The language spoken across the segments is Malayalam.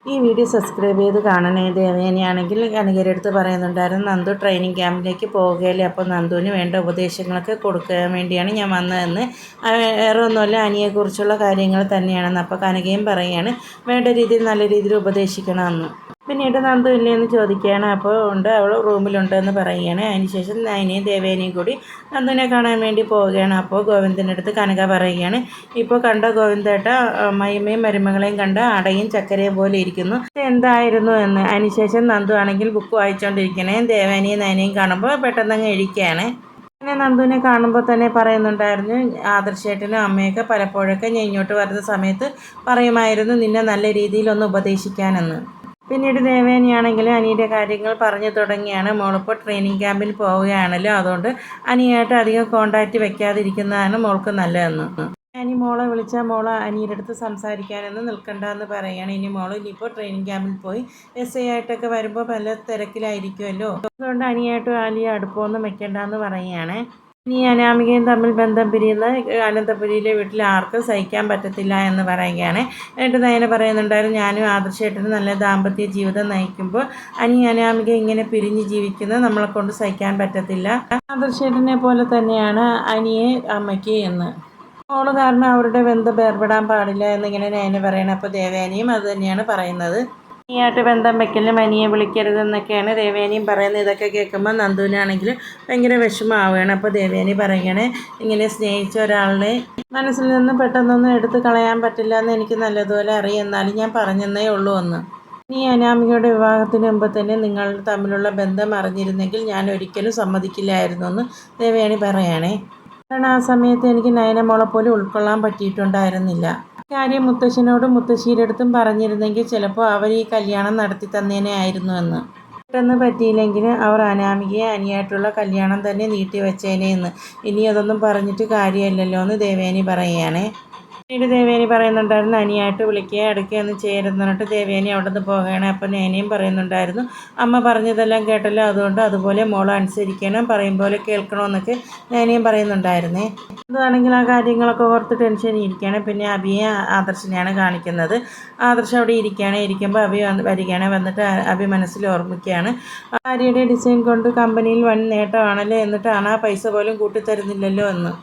ഈ വീഡിയോ സബ്സ്ക്രൈബ് ചെയ്ത് കാണണേ. ദേവേനയാണെങ്കിൽ കനികയുടെ അടുത്ത് പറയുന്നുണ്ടായിരുന്നു നന്ദു ട്രെയിനിങ് ക്യാമ്പിലേക്ക് പോവുകയല്ലേ, അപ്പോൾ നന്ദുവിന് വേണ്ട ഉപദേശങ്ങളൊക്കെ കൊടുക്കാൻ വേണ്ടിയാണ് ഞാൻ വന്നതെന്ന്. വേറെ ഒന്നുമല്ല, അനിയെക്കുറിച്ചുള്ള കാര്യങ്ങൾ തന്നെയാണെന്ന്. അപ്പോൾ കനികയും പറയുകയാണ് വേണ്ട രീതിയിൽ നല്ല രീതിയിൽ ഉപദേശിക്കണമെന്ന്. പിന്നീട് നന്ദു ഇല്ലേന്ന് ചോദിക്കുകയാണ്. അപ്പോൾ ഉണ്ട്, അവൾ റൂമിലുണ്ടെന്ന് പറയുകയാണ്. അതിനുശേഷം നയനയും ദേവേനയും കൂടി നന്ദുവിനെ കാണാൻ വേണ്ടി പോവുകയാണ്. അപ്പോൾ ഗോവിന്ദൻ്റെ അടുത്ത് കനക പറയുകയാണ്, ഇപ്പോൾ കണ്ട ഗോവിന്ദേട്ട മഹിമയും മരുമകളെയും കണ്ട അടയും ചക്കരയും പോലെ ഇരിക്കുന്നു, എന്തായിരുന്നു എന്ന്. അതിനുശേഷം നന്ദു ആണെങ്കിൽ ബുക്ക് വായിച്ചുകൊണ്ടിരിക്കണേ ദേവേനയും നയനയും കാണുമ്പോൾ പെട്ടെന്നങ്ങ് എഴുതിക്കുകയാണ്. പിന്നെ നന്ദുവിനെ കാണുമ്പോൾ തന്നെ പറയുന്നുണ്ടായിരുന്നു ആദർശേട്ടനും അമ്മയൊക്കെ പലപ്പോഴൊക്കെ ഞാൻ ഇങ്ങോട്ട് വരുന്ന സമയത്ത് പറയുമായിരുന്നു നിന്നെ നല്ല രീതിയിലൊന്ന് ഉപദേശിക്കാനെന്ന്. പിന്നീട് ദേവേനിയാണെങ്കിൽ അനിയുടെ കാര്യങ്ങൾ പറഞ്ഞു തുടങ്ങിയാണ്. മോളിപ്പോൾ ട്രെയിനിങ് ക്യാമ്പിൽ പോവുകയാണല്ലോ, അതുകൊണ്ട് അനിയായിട്ട് അധികം കോണ്ടാക്റ്റ് വെക്കാതിരിക്കുന്നതാണ് മോൾക്ക് നല്ലതെന്ന്. അനി മോളെ വിളിച്ചാൽ മോളെ അനിയുടെ അടുത്ത് സംസാരിക്കാനൊന്നും നിൽക്കണ്ടെന്ന് പറയുകയാണ്. ഇനിയിപ്പോൾ ട്രെയിനിങ് ക്യാമ്പിൽ പോയി SI ആയിട്ടൊക്കെ വരുമ്പോൾ പല തിരക്കിലായിരിക്കുമല്ലോ, അതുകൊണ്ട് അനിയായിട്ട് വലിയ അടുപ്പമൊന്നും വെക്കണ്ടെന്ന് പറയുകയാണ്. ഇനി അനാമികയും തമ്മിൽ ബന്ധം പിരിയുന്ന അനന്തപുരിയിലെ വീട്ടിൽ ആർക്കും സഹിക്കാൻ പറ്റത്തില്ല എന്ന് പറയുകയാണ്. എന്നിട്ട് നയന പറയുന്നുണ്ടായിരുന്നു ഞാനും ആദർശേട്ടനും നല്ല ദാമ്പത്യ ജീവിതം നയിക്കുമ്പോൾ അനാമിക ഇങ്ങനെ പിരിഞ്ഞ് ജീവിക്കുന്നത് നമ്മളെ കൊണ്ട് സഹിക്കാൻ പറ്റത്തില്ല. ആദർശേട്ടനെ പോലെ തന്നെയാണ് അനിയെ അമ്മയ്ക്ക് എന്ന്. മോള് കാരണം അവരുടെ ബന്ധം വേർപെടാൻ പാടില്ല എന്നിങ്ങനെ നയന പറയണം. അപ്പോൾ ദേവേനയും അത് തന്നെയാണ് പറയുന്നത്. നീയായിട്ട് ബന്ധം വെക്കലും അനിയെ വിളിക്കരുതെന്നൊക്കെയാണ് ദേവേനിയും പറയുന്നത്. ഇതൊക്കെ കേൾക്കുമ്പോൾ നന്ദുവിനാണെങ്കിൽ ഭയങ്കര വിഷമമാവുകയാണ്. അപ്പോൾ ദേവേനി പറയുകയാണ് ഇങ്ങനെ സ്നേഹിച്ച ഒരാളിനെ മനസ്സിൽ നിന്ന് പെട്ടെന്നൊന്നും എടുത്ത് കളയാൻ പറ്റില്ല എന്ന് എനിക്ക് നല്ലതുപോലെ അറിയാം, എന്നാലും ഞാൻ പറഞ്ഞെന്നേ ഉള്ളൂ എന്ന്. നീ അനാമികയുടെ വിവാഹത്തിന് മുമ്പ് തന്നെ നിങ്ങൾ തമ്മിലുള്ള ബന്ധം അറിഞ്ഞിരുന്നെങ്കിൽ ഞാൻ ഒരിക്കലും സമ്മതിക്കില്ലായിരുന്നു എന്ന് ദേവേനി പറയണേ. കാരണം ആ സമയത്ത് എനിക്ക് നയന മോളെ പോലും ഉൾക്കൊള്ളാൻ പറ്റിയിട്ടുണ്ടായിരുന്നില്ല. കാര്യം മുത്തശ്ശനോടും മുത്തശ്ശിയുടെ അടുത്തും പറഞ്ഞിരുന്നെങ്കിൽ ചിലപ്പോൾ അവർ ഈ കല്യാണം നടത്തി തന്നേനെ ആയിരുന്നു എന്ന്. പെട്ടെന്ന് പറ്റിയില്ലെങ്കിൽ അവർ അനാമികയെ അനിയായിട്ടുള്ള കല്യാണം തന്നെ നീട്ടി വെച്ചേനെ എന്ന്. ഇനി അതൊന്നും പറഞ്ഞിട്ട് കാര്യമില്ലല്ലോ എന്ന് ദേവേനി പറയുകയാണേ. പിന്നീട് ദേവേനി പറയുന്നുണ്ടായിരുന്നു അനിയായിട്ട് വിളിക്കുക അടുക്കുകയൊന്നും ചെയ്യരുതെന്ന് പറഞ്ഞിട്ട് ദേവേനി അവിടെ നിന്ന് പോവുകയാണ്. അപ്പോൾ നേനയും പറയുന്നുണ്ടായിരുന്നു അമ്മ പറഞ്ഞതെല്ലാം കേട്ടല്ലോ, അതുകൊണ്ട് അതുപോലെ മോളെ അനുസരിക്കണം, പറയും പോലെ കേൾക്കണമെന്നൊക്കെ നേനയും പറയുന്നുണ്ടായിരുന്നേ. അതാണെങ്കിൽ ആ കാര്യങ്ങളൊക്കെ ഓർത്ത് ടെൻഷൻ ഇരിക്കുകയാണ്. പിന്നെ അഭിയെ ആദർശിനെയാണ് കാണിക്കുന്നത്. ആദർശം അവിടെ ഇരിക്കുമ്പോൾ അഭി വരികയാണ്. വന്നിട്ട് അഭി മനസ്സിൽ ഓർമ്മിക്കുകയാണ് ഭാര്യയുടെ ഡിസൈൻ കൊണ്ട് കമ്പനിയിൽ വൻ നേട്ടമാണല്ലോ, എന്നിട്ടാണ് ആ പൈസ പോലും കൂട്ടിത്തരുന്നില്ലല്ലോ എന്ന്.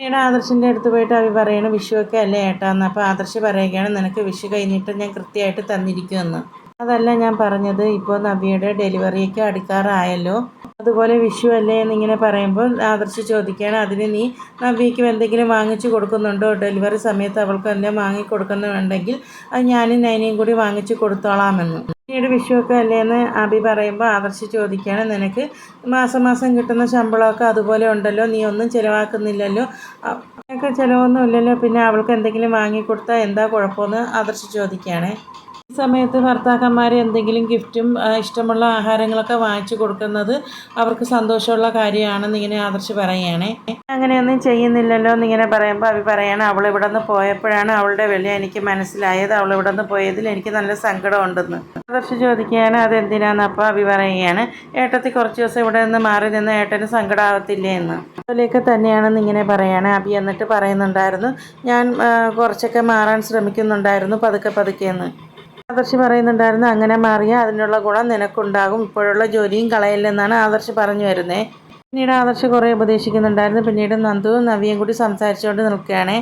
പിന്നീട് ആദർശിൻ്റെ അടുത്ത് പോയിട്ട് അഭി പറയണം വിഷുവൊക്കെ അല്ലേ ഏട്ടാന്ന്. അപ്പോൾ ആദർശ് പറയുകയാണ് നിനക്ക് വിഷു കഴിഞ്ഞിട്ട് ഞാൻ കൃത്യമായിട്ട് തന്നിരിക്കുമെന്ന്. അതല്ല ഞാൻ പറഞ്ഞത്, ഇപ്പോൾ നവ്യയുടെ ഡെലിവറിയൊക്കെ അടുക്കാറായല്ലോ, അതുപോലെ വിഷു അല്ലേ എന്നിങ്ങനെ പറയുമ്പോൾ ആദർശ് ചോദിക്കുകയാണ് അതിന് നീ നവ്യയ്ക്ക് എന്തെങ്കിലും വാങ്ങിച്ചു കൊടുക്കുന്നുണ്ടോ? ഡെലിവറി സമയത്ത് അവൾക്ക് എന്തെങ്കിലും വാങ്ങിക്കൊടുക്കുന്നുണ്ടെങ്കിൽ അത് ഞാനും നൈനയും കൂടി വാങ്ങിച്ചു കൊടുത്തോളാമെന്ന്. പിന്നീട് വിഷുവൊക്കെ അല്ലേന്ന് അഭി പറയുമ്പോൾ ആദർശ് ചോദിക്കുകയാണ് നിനക്ക് മാസം കിട്ടുന്ന ശമ്പളമൊക്കെ അതുപോലെ ഉണ്ടല്ലോ, നീ ഒന്നും ചിലവാക്കുന്നില്ലല്ലോ, നിനക്ക് ചിലവൊന്നും ഇല്ലല്ലോ, പിന്നെ അവൾക്ക് എന്തെങ്കിലും വാങ്ങിക്കൊടുത്താൽ എന്താ കുഴപ്പമെന്ന് ആദർശ് ചോദിക്കുകയാണ്. ഈ സമയത്ത് ഭർത്താക്കന്മാർ എന്തെങ്കിലും ഗിഫ്റ്റും ഇഷ്ടമുള്ള ആഹാരങ്ങളൊക്കെ വാങ്ങിച്ചു കൊടുക്കുന്നത് അവർക്ക് സന്തോഷമുള്ള കാര്യമാണെന്ന് ഇങ്ങനെ ആദർശ് പറയുകയാണ്. അങ്ങനെയൊന്നും ചെയ്യുന്നില്ലല്ലോ എന്നിങ്ങനെ പറയുമ്പോൾ അവൾ പറയാണ് അവൾ ഇവിടെ നിന്ന് പോയപ്പോഴാണ് അവളുടെ വില എനിക്ക് മനസ്സിലായത്, അവൾ ഇവിടെ നിന്ന് പോയതിൽ എനിക്ക് നല്ല സങ്കടമുണ്ടെന്ന്. ആദർശ് ചോദിക്കുകയാണ് അതെന്തിനാന്ന്. അപ്പോൾ അഭി പറയുകയാണ് ഏട്ടത്തി കുറച്ച് ദിവസം ഇവിടെ നിന്ന് മാറി നിന്ന് ഏട്ടന് സങ്കടമാവത്തില്ലേ എന്ന്. അതുപോലെയൊക്കെ തന്നെയാണെന്ന് ഇങ്ങനെ പറയാണ് അഭി. എന്നിട്ട് പറയുന്നുണ്ടായിരുന്നു ഞാൻ കുറച്ചൊക്കെ മാറാൻ ശ്രമിക്കുന്നുണ്ടായിരുന്നു പതുക്കെ എന്ന്. ആദർശ് പറയുന്നുണ്ടായിരുന്നു അങ്ങനെ മാറിയാൽ അതിനുള്ള ഗുണം നിനക്കുണ്ടാകും, ഇപ്പോഴുള്ള ജോലിയും കളയില്ലെന്നാണ് ആദർശ് പറഞ്ഞു വരുന്നത്. പിന്നീട് ആദർശ് കുറേ ഉപദേശിക്കുന്നുണ്ടായിരുന്നു. പിന്നീട് നന്ദു നവ്യയും കൂടി സംസാരിച്ചുകൊണ്ട് നിൽക്കുകയാണ്.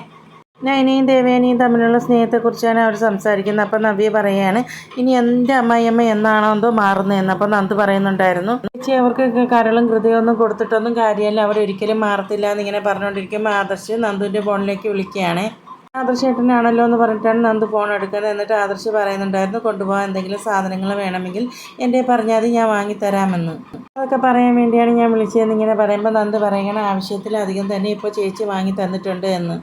നയനയും ദേവേനയും തമ്മിലുള്ള സ്നേഹത്തെക്കുറിച്ചാണ് അവർ സംസാരിക്കുന്നത്. അപ്പോൾ നവ്യ പറയുകയാണ് ഇനി എൻ്റെ അമ്മായിയമ്മ എന്നാണോ എന്തോ മാറുന്നതെന്ന്. അപ്പോൾ നന്ദു പറയുന്നുണ്ടായിരുന്നു ചേച്ചി അവർക്ക് കരളും ഹൃദയമൊന്നും കൊടുത്തിട്ടൊന്നും കാര്യമല്ല, അവരൊരിക്കലും മാറത്തില്ല എന്നിങ്ങനെ പറഞ്ഞുകൊണ്ടിരിക്കുമ്പോൾ ആദർശ് നന്ദുവിൻ്റെ ഫോണിലേക്ക് വിളിക്കുകയാണ്. ആദർശേട്ടനാണല്ലോ എന്ന് പറഞ്ഞിട്ടാണ് നന്ദു ഫോൺ എടുക്കുന്നത്. എന്നിട്ട് ആദർശ് പറയുന്നുണ്ടായിരുന്നു കൊണ്ടുപോകാൻ എന്തെങ്കിലും സാധനങ്ങൾ വേണമെങ്കിൽ എൻ്റെ പറഞ്ഞാൽ ഞാൻ വാങ്ങിത്തരാമെന്ന്. അതൊക്കെ പറയാൻ വേണ്ടിയാണ് ഞാൻ വിളിച്ചതെന്ന് ഇങ്ങനെ പറയുമ്പോൾ നന്ദു പറയുകയാണ് ആവശ്യത്തിലധികം തന്നെ ഇപ്പോൾ ചേച്ചി വാങ്ങി തന്നിട്ടുണ്ട് എന്ന്.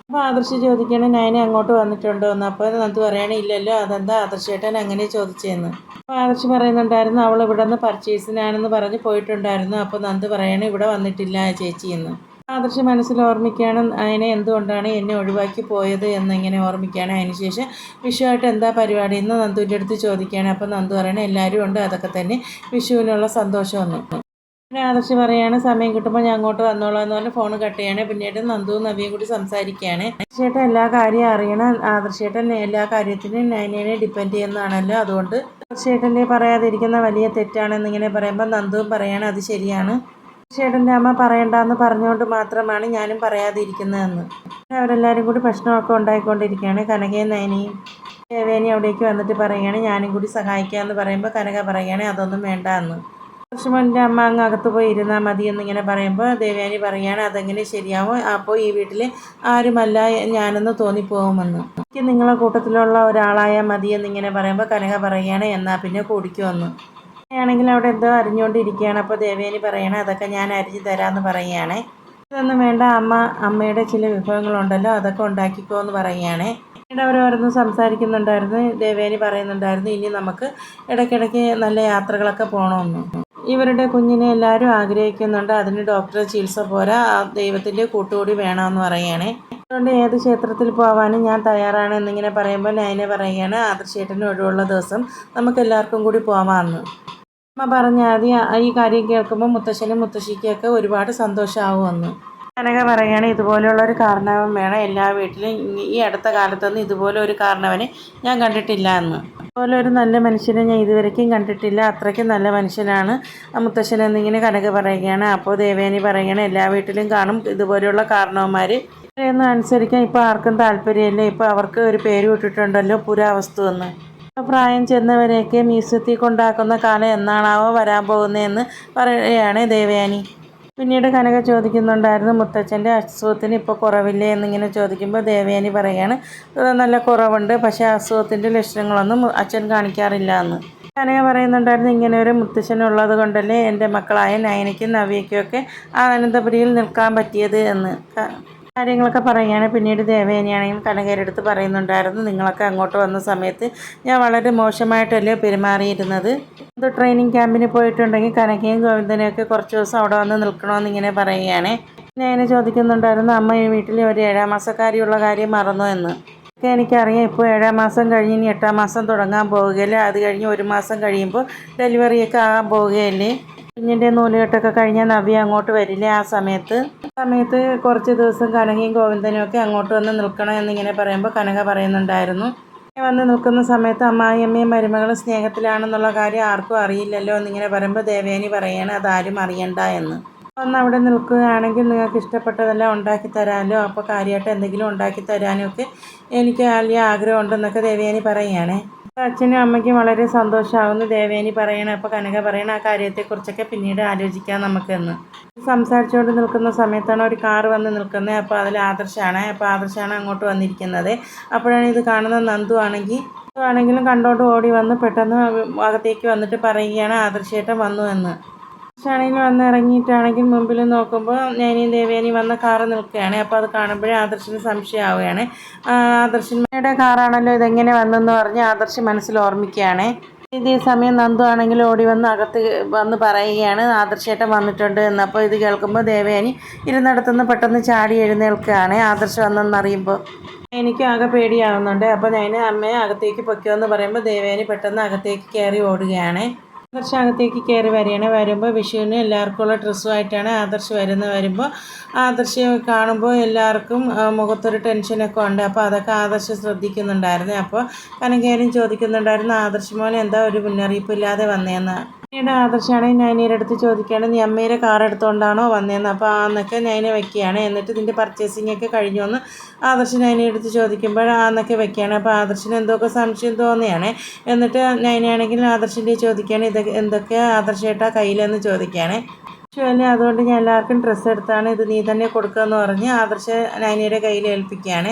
അപ്പോൾ ആദർശ് ചോദിക്കുകയാണ് നയനെ അങ്ങോട്ട് വന്നിട്ടുണ്ടോ എന്ന്. അപ്പോൾ നന്ദു പറയുകയാണ് ഇല്ലല്ലോ, അതെന്താ ആദർശേട്ടൻ അങ്ങനെ ചോദിച്ചതെന്ന്. അപ്പോൾ ആദർശ് പറയുന്നുണ്ടായിരുന്നു അവൾ ഇവിടെ നിന്ന് പർച്ചേസിനാണെന്ന് പറഞ്ഞ് പോയിട്ടുണ്ടായിരുന്നു. അപ്പോൾ നന്ദു പറയുകയാണ് ഇവിടെ വന്നിട്ടില്ല ചേച്ചി എന്ന്. ആദർശ് മനസ്സിൽ ഓർമ്മിക്കുകയാണ് അതിനെ എന്തുകൊണ്ടാണ് എന്നെ ഒഴിവാക്കി പോയത് എന്നിങ്ങനെ ഓർമ്മിക്കുകയാണ്. അതിനുശേഷം വിഷുവായിട്ട് എന്താ പരിപാടി എന്ന് നന്ദുവിൻ്റെ അടുത്ത് ചോദിക്കുകയാണ്. അപ്പോൾ നന്ദു പറയണേ എല്ലാവരും ഉണ്ട്, അതൊക്കെ തന്നെ വിഷുവിനുള്ള സന്തോഷമൊന്നും. പിന്നെ ആദർശ് പറയാണ് സമയം കിട്ടുമ്പോൾ ഞാൻ അങ്ങോട്ട് വന്നോളാം എന്ന് പറഞ്ഞ് ഫോൺ കട്ട് ചെയ്യാണ്. പിന്നീട് നന്ദുവും നവിയും കൂടി സംസാരിക്കുകയാണ്. ആദർശേട്ടൻ എല്ലാ കാര്യം അറിയണം, ആദർശേട്ടൻ എല്ലാ കാര്യത്തിനും നൈനയെ ഡിപ്പെൻഡ് ചെയ്യുന്നതാണല്ലോ, അതുകൊണ്ട് ആദർശേട്ടൻ്റെ പറയാതിരിക്കുന്ന വലിയ തെറ്റാണെന്നിങ്ങനെ പറയുമ്പോൾ നന്ദുവും പറയാണ് അത് ശരിയാണ്, ചേട്ടൻ്റെ അമ്മ പറയണ്ടെന്ന് പറഞ്ഞുകൊണ്ട് മാത്രമാണ് ഞാനും പറയാതിരിക്കുന്നതെന്ന്. അവരെല്ലാവരും കൂടി പ്രശ്നമൊക്കെ ഉണ്ടായിക്കൊണ്ടിരിക്കുകയാണ്. കനകയും നയനയും ദേവേനി അവിടേക്ക് വന്നിട്ട് പറയുകയാണ് ഞാനും കൂടി സഹായിക്കാമെന്ന് പറയുമ്പോൾ കനക പറയുകയാണ് അതൊന്നും വേണ്ട എന്ന്. ലക്ഷ്മണൻ്റെ അമ്മ അങ്ങ് അകത്ത് പോയി ഇരുന്നാൽ മതി എന്നിങ്ങനെ പറയുമ്പോൾ ദേവയാനി പറയുകയാണ് അതെങ്ങനെ ശരിയാവും, അപ്പോൾ ഈ വീട്ടിൽ ആരുമല്ല ഞാനെന്ന് തോന്നിപ്പോകുമെന്ന്. എനിക്ക് നിങ്ങളെ കൂട്ടത്തിലുള്ള ഒരാളായാൽ മതി എന്നിങ്ങനെ പറയുമ്പോൾ കനക പറയുകയാണ് എന്നാൽ പിന്നെ കുടിക്കുമെന്ന്. ആണെങ്കിൽ അവിടെ എന്തോ അരിഞ്ഞുകൊണ്ടിരിക്കുകയാണ്. അപ്പോൾ ദേവയാനി പറയണേ അതൊക്കെ ഞാൻ അരിഞ്ഞു തരാമെന്ന് പറയുകയാണേ. ഇതൊന്നും വേണ്ട, അമ്മയുടെ ചില വിഭവങ്ങളുണ്ടല്ലോ അതൊക്കെ ഉണ്ടാക്കിക്കോ എന്ന് പറയുകയാണേ. പിന്നീട് അവരോരോന്ന് സംസാരിക്കുന്നുണ്ടായിരുന്നു. ദേവയാനി പറയുന്നുണ്ടായിരുന്നു ഇനി നമുക്ക് ഇടയ്ക്കിടയ്ക്ക് നല്ല യാത്രകളൊക്കെ പോകണമെന്ന്. ഇവരുടെ കുഞ്ഞിനെ എല്ലാവരും ആഗ്രഹിക്കുന്നുണ്ട്, അതിന് ഡോക്ടറെ ചികിത്സ പോരാ, ദൈവത്തിൻ്റെ കൂട്ടുകൂടി വേണമെന്ന് പറയുകയാണേ. അതുകൊണ്ട് ഏത് ക്ഷേത്രത്തിൽ പോകാനും ഞാൻ തയ്യാറാണ് എന്നിങ്ങനെ പറയുമ്പോൾ നയന പറയുകയാണ് ആദർശേട്ടന് ഒഴിവുള്ള ദിവസം നമുക്ക് എല്ലാവർക്കും കൂടി പോകാമെന്ന്. അമ്മ പറഞ്ഞ ആദ്യം ഈ കാര്യം കേൾക്കുമ്പോൾ മുത്തശ്ശനും മുത്തശ്ശിക്കൊക്കെ ഒരുപാട് സന്തോഷമാവുമെന്ന്. കനക പറയുകയാണ് ഇതുപോലെയുള്ളൊരു കാരണവൻ വേണം എല്ലാ വീട്ടിലും, ഈ അടുത്ത കാലത്തൊന്നും ഇതുപോലെ ഒരു കാരണവനെ ഞാൻ കണ്ടിട്ടില്ല എന്ന്. അതുപോലെ ഒരു നല്ല മനുഷ്യനെ ഞാൻ ഇതുവരേക്കും കണ്ടിട്ടില്ല, അത്രയ്ക്കും നല്ല മനുഷ്യനാണ് മുത്തശ്ശൻ എന്നിങ്ങനെ കനക പറയുകയാണ്. അപ്പോൾ ദേവേനി പറയുകയാണ് എല്ലാ വീട്ടിലും കാണും ഇതുപോലെയുള്ള കാരണവന്മാർ, ഒന്നും അനുസരിക്കാൻ ഇപ്പോൾ ആർക്കും താല്പര്യമില്ല, ഇപ്പോൾ അവർക്ക് ഒരു പേര് വിട്ടിട്ടുണ്ടല്ലോ പുരാവസ്തു എന്ന്. പ്രായം ചെന്നവരെയൊക്കെ മ്യൂസിയത്തിൽ കൊണ്ടാക്കുന്ന കാലം എന്നാണാവോ വരാൻ പോകുന്നതെന്ന് പറയുകയാണ് ദേവയാനി. പിന്നീട് കനക ചോദിക്കുന്നുണ്ടായിരുന്നു മുത്തച്ഛൻ്റെ അസുഖത്തിന് ഇപ്പോൾ കുറവില്ലേ എന്നിങ്ങനെ ചോദിക്കുമ്പോൾ ദേവയാനി പറയുകയാണ് നല്ല കുറവുണ്ട്, പക്ഷേ അസുഖത്തിൻ്റെ ലക്ഷണങ്ങളൊന്നും അച്ഛൻ കാണിക്കാറില്ല എന്ന്. കനക പറയുന്നുണ്ടായിരുന്നു ഇങ്ങനെ ഒരു മുത്തച്ഛനുള്ളത് കൊണ്ടല്ലേ എൻ്റെ മക്കളായ നയനയ്ക്കും നവ്യയ്ക്കും ഒക്കെ ആനന്ദപുരിയിൽ നിൽക്കാൻ പറ്റിയത് എന്ന് കാര്യങ്ങളൊക്കെ പറയുകയാണ്. പിന്നീട് ദേവയാനിയാണെങ്കിൽ കനകയുടെ അടുത്ത് പറയുന്നുണ്ടായിരുന്നു നിങ്ങളൊക്കെ അങ്ങോട്ട് വന്ന സമയത്ത് ഞാൻ വളരെ മോശമായിട്ടല്ലേ പെരുമാറിയിരുന്നത്, അത് ട്രെയിനിങ് ക്യാമ്പിന് പോയിട്ടുണ്ടെങ്കിൽ കനകയും ഗോവിന്ദനെയൊക്കെ കുറച്ച് ദിവസം അവിടെ വന്ന് നിൽക്കണമെന്ന് ഇങ്ങനെ പറയുകയാണ്. ഞാൻ ചോദിക്കുന്നുണ്ടായിരുന്നു അമ്മ ഈ വീട്ടിൽ ഒരു 7 മാസക്കാരിയുള്ള കാര്യം മറന്നോ എന്ന്. ഒക്കെ എനിക്കറിയാം, ഇപ്പോൾ 7 മാസം കഴിഞ്ഞ് ഇനി 8 മാസം തുടങ്ങാൻ പോവുകയല്ലേ, അത് കഴിഞ്ഞ് 1 മാസം കഴിയുമ്പോൾ ഡെലിവറിയൊക്കെ ആകാൻ പോവുകയല്ലേ, കുഞ്ഞിൻ്റെ നൂലുകെട്ടൊക്കെ കഴിഞ്ഞാൽ നവ്യ അങ്ങോട്ട് വരില്ലേ, ആ സമയത്ത് കുറച്ച് ദിവസം കനകയും ഗോവിന്ദനും ഒക്കെ അങ്ങോട്ട് വന്ന് നിൽക്കണം എന്നിങ്ങനെ പറയുമ്പോൾ കനക പറയുന്നുണ്ടായിരുന്നു വന്ന് നിൽക്കുന്ന സമയത്ത് അമ്മായിയമ്മയും മരുമകളും സ്നേഹത്തിലാണെന്നുള്ള കാര്യം ആർക്കും അറിയില്ലല്ലോ എന്നിങ്ങനെ പറയുമ്പോൾ ദേവയാനി പറയുകയാണ് അതാരും അറിയണ്ട എന്ന്. ഒന്ന് അവിടെ നിൽക്കുകയാണെങ്കിൽ നിങ്ങൾക്ക് ഇഷ്ടപ്പെട്ടതെല്ലാം ഉണ്ടാക്കി തരാമല്ലോ, അപ്പോൾ കാര്യമായിട്ട് എന്തെങ്കിലും ഉണ്ടാക്കി തരാനും ഒക്കെ എനിക്ക് വലിയ ആഗ്രഹമുണ്ടെന്നൊക്കെ ദേവയാനി പറയുകയാണേ. അച്ഛനും അമ്മയ്ക്കും വളരെ സന്തോഷമാകുന്നു ദേവയാനി പറയണം. അപ്പോൾ കനക പറയണം ആ കാര്യത്തെക്കുറിച്ചൊക്കെ പിന്നീട് ആലോചിക്കാം നമുക്കെന്ന്. സംസാരിച്ചുകൊണ്ട് നിൽക്കുന്ന സമയത്താണ് ഒരു കാറ് വന്ന് നിൽക്കുന്നത്. അപ്പോൾ അതിൽ ആദർശാണ്. അപ്പോൾ ആദർശാണ് അങ്ങോട്ട് വന്നിരിക്കുന്നത്. അപ്പോഴാണ് ഇത് കാണുന്ന ആണെങ്കിലും കണ്ടോണ്ട് ഓടി വന്ന് പെട്ടെന്ന് അകത്തേക്ക് വന്നിട്ട് പറയുകയാണ് ആദർശേട്ടൻ വന്നു എന്ന്. ആദർശാണെങ്കിൽ വന്ന് ഇറങ്ങിയിട്ടാണെങ്കിൽ മുമ്പിൽ നോക്കുമ്പോൾ നയനയും ദേവയാനിയും വന്ന കാറ് നിൽക്കുകയാണ്. അപ്പോൾ അത് കാണുമ്പോഴേ ആദർശിന് സംശയമാവുകയാണ്. ആദർശിൻ്റെ കാറാണല്ലോ ഇതെങ്ങനെ വന്നെന്ന് പറഞ്ഞ് ആദർശ് മനസ്സിൽ ഓർമ്മിക്കുകയാണ്. ഇതേ സമയം നന്ദു ആണെങ്കിൽ ഓടി വന്ന് അകത്ത് വന്ന് പറയുകയാണ് ആദർശേട്ടൻ വന്നിട്ടുണ്ട് എന്ന്. അപ്പോൾ ഇത് കേൾക്കുമ്പോൾ ദേവയാനി ഇരുന്നിടത്തുനിന്ന് പെട്ടെന്ന് ചാടി എഴുന്നേൽക്കുകയാണ് ആദർശ് വന്നെന്നറിയുമ്പോൾ. എനിക്ക് ആകെ പേടിയാവുന്നുണ്ട്. അപ്പോൾ ഞാൻ അമ്മയെ അകത്തേക്ക് പൊയ്ക്കോ എന്ന് പറയുമ്പോൾ ദേവയാനി പെട്ടെന്ന് അകത്തേക്ക് കയറി ഓടുകയാണ്. ആദർശ് അകത്തേക്ക് കയറി വരുമ്പോൾ വിഷുവിന് എല്ലാവർക്കും ഉള്ള ഡ്രസ്സുമായിട്ടാണ് ആദർശ് വരുമ്പോൾ ആദർശ് കാണുമ്പോൾ എല്ലാവർക്കും മുഖത്തൊരു ടെൻഷനൊക്കെ ഉണ്ട്. അപ്പോൾ അതൊക്കെ ആദർശ് ശ്രദ്ധിക്കുന്നുണ്ടായിരുന്നു. അപ്പോൾ കനകേരും ചോദിക്കുന്നുണ്ടായിരുന്നു ആദർശ് മോൻ എന്താ ഒരു മുന്നറിയിപ്പില്ലാതെ വന്നതെന്ന്. പിന്നീട് ആദർശാണെങ്കിൽ നൈനയുടെ അടുത്ത് ചോദിക്കുകയാണ് നീ അമ്മയുടെ കാർ എടുത്തുകൊണ്ടാണോ വന്നതെന്ന്. അപ്പോൾ ആന്നൊക്കെ നൈന വയ്ക്കുകയാണ്. എന്നിട്ട് ഇതിൻ്റെ പർച്ചേസിംഗ് ഒക്കെ കഴിഞ്ഞു എന്ന് ആദർശ് നൈനയുടെ അടുത്ത് ചോദിക്കുമ്പോൾ ആന്നൊക്കെ വയ്ക്കുകയാണ്. അപ്പോൾ ആദർശിന് എന്തൊക്കെ സംശയം തോന്നിയാണ്. എന്നിട്ട് നൈനയാണെങ്കിൽ ആദർശിൻ്റെ ചോദിക്കുകയാണ് എന്തൊക്കെയാണ് ആദർശേട്ടാ കയ്യിലെന്ന് ചോദിക്കുകയാണ്. ആക്ച്വലി അതുകൊണ്ട് ഞാൻ എല്ലാവർക്കും ഡ്രസ്സ് എടുത്താണ്, ഇത് നീ തന്നെ കൊടുക്കുകയെന്ന് പറഞ്ഞ് ആദർശ് നൈനയുടെ കയ്യിൽ ഏൽപ്പിക്കുകയാണ്.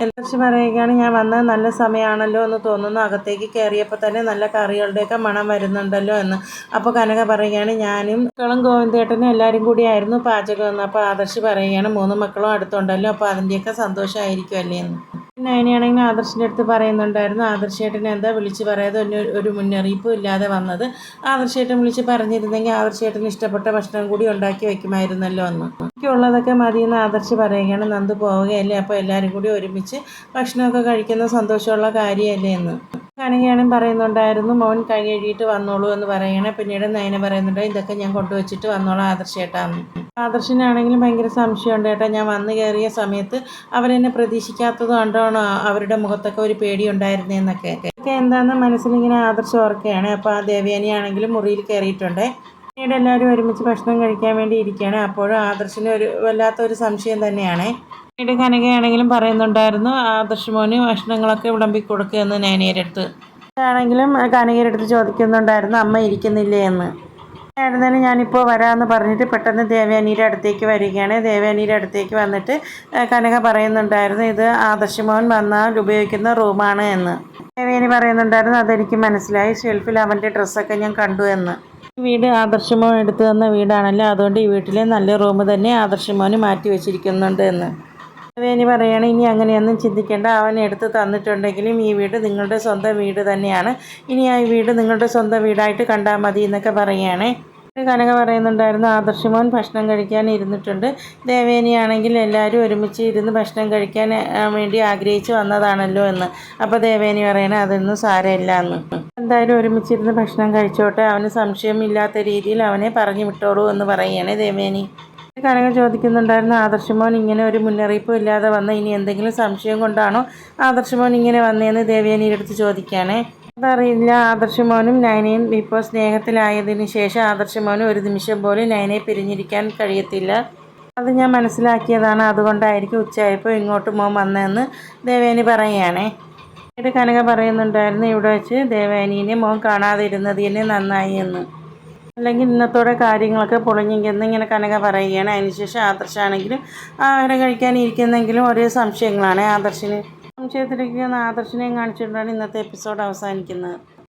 ആദർശ് പറയുകയാണ് ഞാൻ വന്നത് നല്ല സമയമാണല്ലോ എന്ന് തോന്നുന്നു, അകത്തേക്ക് കയറിയപ്പോൾ തന്നെ നല്ല കറികളുടെയൊക്കെ മണം വരുന്നുണ്ടല്ലോ എന്ന്. അപ്പോൾ കനക പറയുകയാണ് ഞാനും മക്കളും ഗോവിന്ദേട്ടനും എല്ലാവരും കൂടിയായിരുന്നു പാചകം എന്ന്. അപ്പോൾ ആദർശ് പറയുകയാണ് 3 മക്കളും അടുത്തുണ്ടല്ലോ, അപ്പോൾ അതിൻ്റെയൊക്കെ സന്തോഷമായിരിക്കുമല്ലേ എന്ന്. നൈനയാണെങ്കിൽ ആദർശിൻ്റെ അടുത്ത് പറയുന്നുണ്ടായിരുന്നു ആദർശേട്ടനെ എന്താ വിളിച്ച് പറയാതെ ഒരു മുന്നറിയിപ്പും ഇല്ലാതെ വന്നത്, ആദർശേട്ടൻ വിളിച്ച് പറഞ്ഞിരുന്നെങ്കിൽ ആദർശേട്ടന് ഇഷ്ടപ്പെട്ട ഭക്ഷണം കൂടി ഉണ്ടാക്കി വയ്ക്കുമായിരുന്നല്ലോ എന്ന്. എനിക്കുള്ളതൊക്കെ മതിയെന്ന് ആദർശ് പറയുകയാണ്. നന്ദു പോവുകയല്ലേ, അപ്പോൾ എല്ലാവരും കൂടി ഒരുമിച്ച് ഭക്ഷണമൊക്കെ കഴിക്കുന്ന സന്തോഷമുള്ള കാര്യമല്ലേ എന്ന്. കനകയാണെങ്കിൽ പറയുന്നുണ്ടായിരുന്നു മോൻ കൈ കഴുകിയിട്ട് വന്നോളൂ എന്ന് പറയണേ. പിന്നീട് നയന പറയുന്നുണ്ട് ഇതൊക്കെ ഞാൻ കൊണ്ടുവച്ചിട്ട് വന്നോളാം ആദർശേട്ടാന്ന്. ആദർശനാണെങ്കിലും ഭയങ്കര സംശയമുണ്ട് ഏട്ടാ. ഞാൻ വന്നു കയറിയ സമയത്ത് അവരെന്നെ പ്രതീക്ഷിക്കാത്തത് കൊണ്ടാണോ അവരുടെ മുഖത്തൊക്കെ ഒരു പേടി ഉണ്ടായിരുന്നതെന്നൊക്കെ എന്താണെന്ന് മനസ്സിലിങ്ങനെ ആദർശം ഓർക്കുകയാണ്. അപ്പോൾ ആ ദേവയാനിയാണെങ്കിലും മുറിയിൽ കയറിയിട്ടുണ്ട്. പിന്നീട് എല്ലാവരും ഒരുമിച്ച് ഭക്ഷണം കഴിക്കാൻ വേണ്ടി ഇരിക്കുകയാണ്. അപ്പോഴും ആദർശിന് വല്ലാത്തൊരു സംശയം തന്നെയാണ്. പിന്നീട് കനകയാണെങ്കിലും പറയുന്നുണ്ടായിരുന്നു ആദർശ് മോന് ഭക്ഷണങ്ങളൊക്കെ വിളമ്പി കൊടുക്കുകയെന്ന് നയനയുടെ അടുത്ത്. ആണെങ്കിലും കനകയുടെ അടുത്ത് ചോദിക്കുന്നുണ്ടായിരുന്നു അമ്മ ഇരിക്കുന്നില്ലേ എന്ന്. ആയിരുന്നാലും ഞാനിപ്പോൾ വരാമെന്ന് പറഞ്ഞിട്ട് പെട്ടെന്ന് ദേവയാനിയുടെ അടുത്തേക്ക് വരികയാണ്. ദേവയാനിയുടെ അടുത്തേക്ക് വന്നിട്ട് കനക പറയുന്നുണ്ടായിരുന്നു ഇത് ആദർശ് മോൻ വന്നാൽ ഉപയോഗിക്കുന്ന റൂമാണ് എന്ന്. ദേവയാനി പറയുന്നുണ്ടായിരുന്നു അതെനിക്ക് മനസ്സിലായി, ഷെൽഫിൽ അവൻ്റെ ഡ്രസ്സൊക്കെ ഞാൻ കണ്ടു എന്ന്. ഈ വീട് ആദർശ് മോൻ എടുത്തു തന്ന വീടാണല്ലോ, അതുകൊണ്ട് ഈ വീട്ടിലെ നല്ല റൂം തന്നെ ആദർശ് മോന് മാറ്റി വെച്ചിരിക്കുന്നുണ്ട് എന്ന്. ദേവയാനി പറയുകയാണ് ഇനി അങ്ങനെയൊന്നും ചിന്തിക്കേണ്ട, അവൻ എടുത്ത് തന്നിട്ടുണ്ടെങ്കിലും ഈ വീട് നിങ്ങളുടെ സ്വന്തം വീട് തന്നെയാണ്, ഇനി ആ വീട് നിങ്ങളുടെ സ്വന്തം വീടായിട്ട് കണ്ടാൽ മതി എന്നൊക്കെ പറയുകയാണ്. കനക പറയുന്നുണ്ടായിരുന്നു ആദർശ് മോൻ ഭക്ഷണം കഴിക്കാൻ ഇരുന്നിട്ടുണ്ട്, ദേവയാനിയാണെങ്കിൽ എല്ലാവരും ഒരുമിച്ച് ഇരുന്ന് ഭക്ഷണം കഴിക്കാൻ വേണ്ടി ആഗ്രഹിച്ച് വന്നതാണല്ലോ എന്ന്. അപ്പോൾ ദേവയാനി പറയണേ അതൊന്നും സാരമില്ല എന്ന്, എന്തായാലും ഒരുമിച്ചിരുന്ന് ഭക്ഷണം കഴിച്ചോട്ടെ, അവന് സംശയമില്ലാത്ത രീതിയിൽ അവനെ പറഞ്ഞു വിട്ടോളൂ എന്ന് പറയുകയാണ് ദേവയാനി. കനക ചോദിക്കുന്നുണ്ടായിരുന്നു ആദർശ് മോൻ ഇങ്ങനെ ഒരു മുന്നറിയിപ്പും ഇല്ലാതെ വന്ന ഇനി എന്തെങ്കിലും സംശയം കൊണ്ടാണോ ആദർശ് മോൻ ഇങ്ങനെ വന്നതെന്ന് ദേവയാനിയുടെ അടുത്ത് ചോദിക്കുകയാണ്. അതറിയില്ല, ആദർശ് മോനും നയനയും ഇപ്പോൾ സ്നേഹത്തിലായതിനു ശേഷം ആദർശ് മോനും ഒരു നിമിഷം പോലും നയനയെ പിരിഞ്ഞിരിക്കാൻ കഴിയത്തില്ല, അത് ഞാൻ മനസ്സിലാക്കിയതാണ്, അതുകൊണ്ടായിരിക്കും ഉച്ചയായപ്പോൾ ഇങ്ങോട്ട് മോൻ വന്നതെന്ന് ദേവയാനി പറയുകയാണ്. പിന്നീട് കനക പറയുന്നുണ്ടായിരുന്നു ഇവിടെ വെച്ച് ദേവയാനീനെ മോൻ കാണാതിരുന്നത് തന്നെ നന്നായി എന്ന്, അല്ലെങ്കിൽ ഇന്നത്തോടെ കാര്യങ്ങളൊക്കെ പൊളിഞ്ഞെങ്കിൽ ഇങ്ങനെ കനക പറയുകയാണ്. അതിനുശേഷം ആദർശാണെങ്കിലും ആഹാരം കഴിക്കാനിരിക്കുന്നെങ്കിലും ഒരേ സംശയങ്ങളാണ് ആദർശിന്. സംശയത്തിലിരിക്കുന്ന ആദർശിനെയും കാണിച്ചിട്ടാണ് ഇന്നത്തെ എപ്പിസോഡ് അവസാനിക്കുന്നത്.